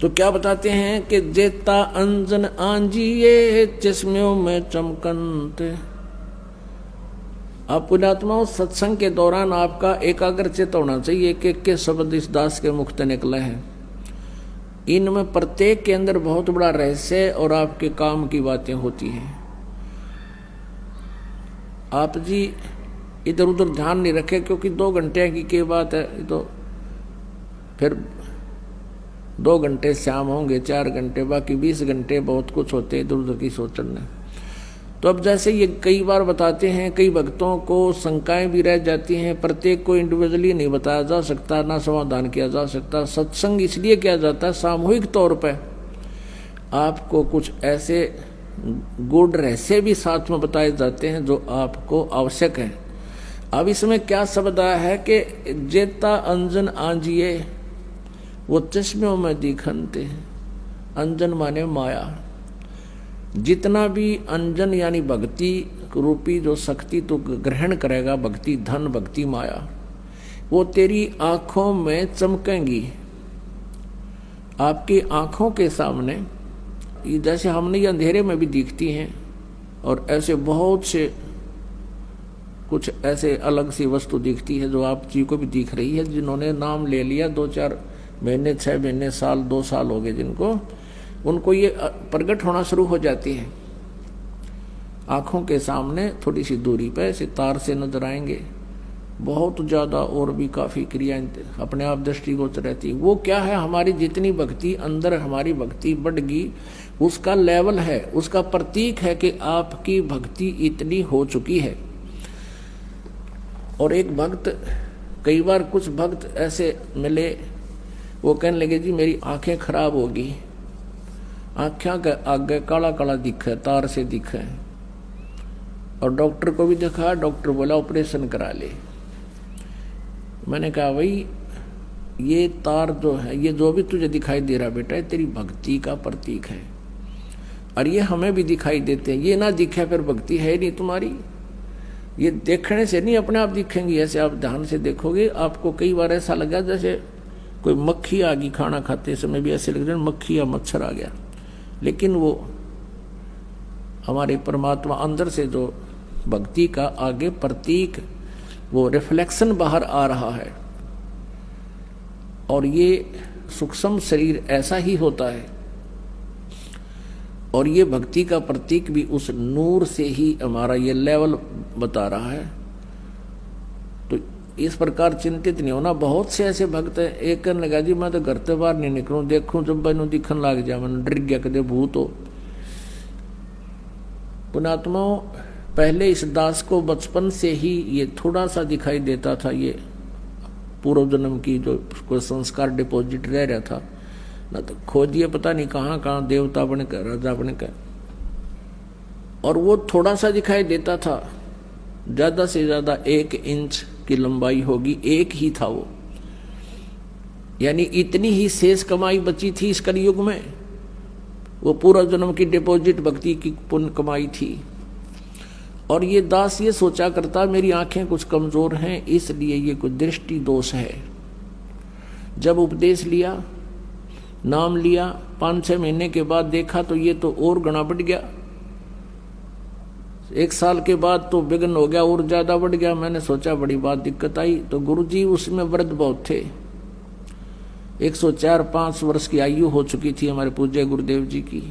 तो क्या बताते हैं कि जेता अंजन आंजिए चश्मों में चमकनते। आप पुण्यात्माओं, सत्संग के दौरान आपका एकाग्रचित होना चाहिए कि के शब्द इस दास के मुख से निकले हैं। इनमें प्रत्येक के अंदर बहुत बड़ा रहस्य और आपके काम की बातें होती हैं। आप जी इधर उधर ध्यान नहीं रखे, क्योंकि 2 घंटे की बात है, तो फिर 2 घंटे शाम होंगे, 4 घंटे, बाकी 20 घंटे बहुत कुछ होते इधर उधर की सोचने। तो अब जैसे ये कई बार बताते हैं, कई भक्तों को शंकाएं भी रह जाती हैं, प्रत्येक को इंडिविजुअली नहीं बताया जा सकता, ना समाधान किया जा सकता। सत्संग इसलिए किया जाता है सामूहिक तौर पर, आपको कुछ ऐसे गूढ़ रहस्य भी साथ में बताए जाते हैं जो आपको आवश्यक है। अब इसमें क्या शब्द आया है कि जेता अंजन आंजिए वो चश्मों में दिखनते। अंजन माने माया। जितना भी अंजन यानी भक्ति रूपी जो शक्ति तो ग्रहण करेगा, भक्ति धन, भक्ति माया, वो तेरी आंखों में चमकेंगी। आपकी आंखों के सामने जैसे हमने ये अंधेरे में भी दिखती हैं, और ऐसे बहुत से कुछ ऐसे अलग सी वस्तु दिखती है जो आप जी को भी दिख रही है। जिन्होंने नाम ले लिया 2-4 महीने, 6 महीने, साल, 2 साल हो गए जिनको, उनको ये प्रकट होना शुरू हो जाती है। आंखों के सामने थोड़ी सी दूरी पे ऐसे तार से नजर आएंगे, बहुत ज्यादा और भी काफी क्रियाएं अपने आप दृष्टिगोचर रहती। वो क्या है, हमारी जितनी भक्ति अंदर, हमारी भक्ति बढ़गी, उसका लेवल है, उसका प्रतीक है कि आपकी भक्ति इतनी हो चुकी है। और एक भक्त, कई बार कुछ भक्त ऐसे मिले, वो कहने लगे जी मेरी आंखें खराब होगी, आंखें के आगे काला काला दिखे, तार से दिखे, और डॉक्टर को भी दिखा, डॉक्टर बोला ऑपरेशन करा ले। मैंने कहा भाई ये तार जो है, ये जो भी तुझे दिखाई दे रहा बेटा, ये तेरी भक्ति का प्रतीक है, और ये हमें भी दिखाई देते हैं। ये ना दिखे फिर भक्ति है नहीं तुम्हारी। ये देखने से नहीं अपने आप दिखेंगी, ऐसे आप ध्यान से देखोगे। आपको कई बार ऐसा लगा जैसे कोई मक्खी आ गई, खाना खाते समय भी ऐसे लग रहा है मक्खी या मच्छर आ गया, लेकिन वो हमारे परमात्मा अंदर से जो भक्ति का आगे प्रतीक, वो रिफ्लेक्शन बाहर आ रहा है। और ये सूक्ष्म शरीर ऐसा ही होता है, और ये भक्ति का प्रतीक भी उस नूर से ही हमारा ये लेवल बता रहा है। तो इस प्रकार चिंतित नहीं होना। बहुत से ऐसे भक्त हैं, एक कहने लगा जी मैं तो घर से बाहर नहीं निकलूं, देखूं जब मैनू दिखन लग जाए, मैंने डर गया कदे भूत हो। पुण्यात्माओं, पहले इस दास को बचपन से ही ये थोड़ा सा दिखाई देता था, ये पूर्व जन्म की जो कोई संस्कार डिपॉजिट रह रहा था ना, तो खोजिए पता नहीं कहाँ कहाँ देवता बनकर, राजा बनकर, और वो थोड़ा सा दिखाई देता था। ज्यादा से ज्यादा 1 इंच की लंबाई होगी, एक ही था वो, यानी इतनी ही शेष कमाई बची थी इस कलयुग में। वो पूरा जन्म की डिपॉजिट भक्ति की पुण्य कमाई थी। और ये दास ये सोचा करता मेरी आंखें कुछ कमजोर हैं, इसलिए ये कुछ दृष्टि दोष है। जब उपदेश लिया, नाम लिया, 5-6 महीने के बाद देखा तो ये तो और गणा बढ़ गया। 1 साल के बाद तो विघ्न हो गया, और ज्यादा बढ़ गया। मैंने सोचा बड़ी बात दिक्कत आई। तो गुरुजी उसमें वृद्ध बहुत थे, 104-5 वर्ष की आयु हो चुकी थी हमारे पूज्य गुरुदेव जी की।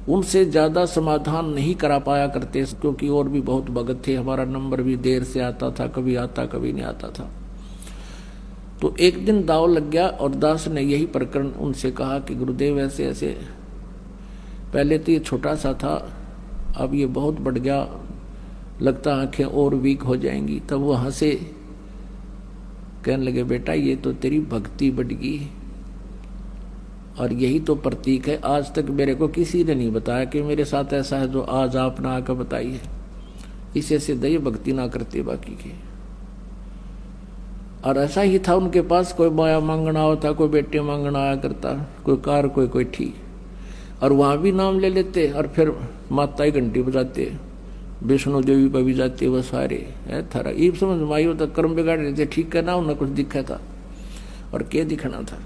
उनसे ज्यादा समाधान नहीं करा पाया करते, क्योंकि और भी बहुत भगत थे। हमारा नंबर भी देर से आता था, कभी आता कभी नहीं आता था। तो एक दिन दाव लग गया, और दास ने यही प्रकरण उनसे कहा कि गुरुदेव ऐसे ऐसे, पहले तो ये छोटा सा था, अब ये बहुत बढ़ गया, लगता आंखें और वीक हो जाएंगी। तब वो हंसे, कहने लगे बेटा ये तो तेरी भक्ति बढ़ गई, और यही तो प्रतीक है। आज तक मेरे को किसी ने नहीं बताया कि मेरे साथ ऐसा है जो आज आपने आकर बताई है। इसे से दया भक्ति ना करते बाकी के। और ऐसा ही था उनके पास, कोई माया मांगना होता, कोई बेटे मांगना आया करता, कोई कार कोई ठीक, और वहां भी नाम ले लेते, और फिर माता ही घंटी बजाते, विष्णु देवी पर भी जाते, वो सारे थारा ये समझ माई होता कर्म बिगाड़ रहे थे। ठीक करना उन्हें कुछ दिखा था, और क्या दिखना था।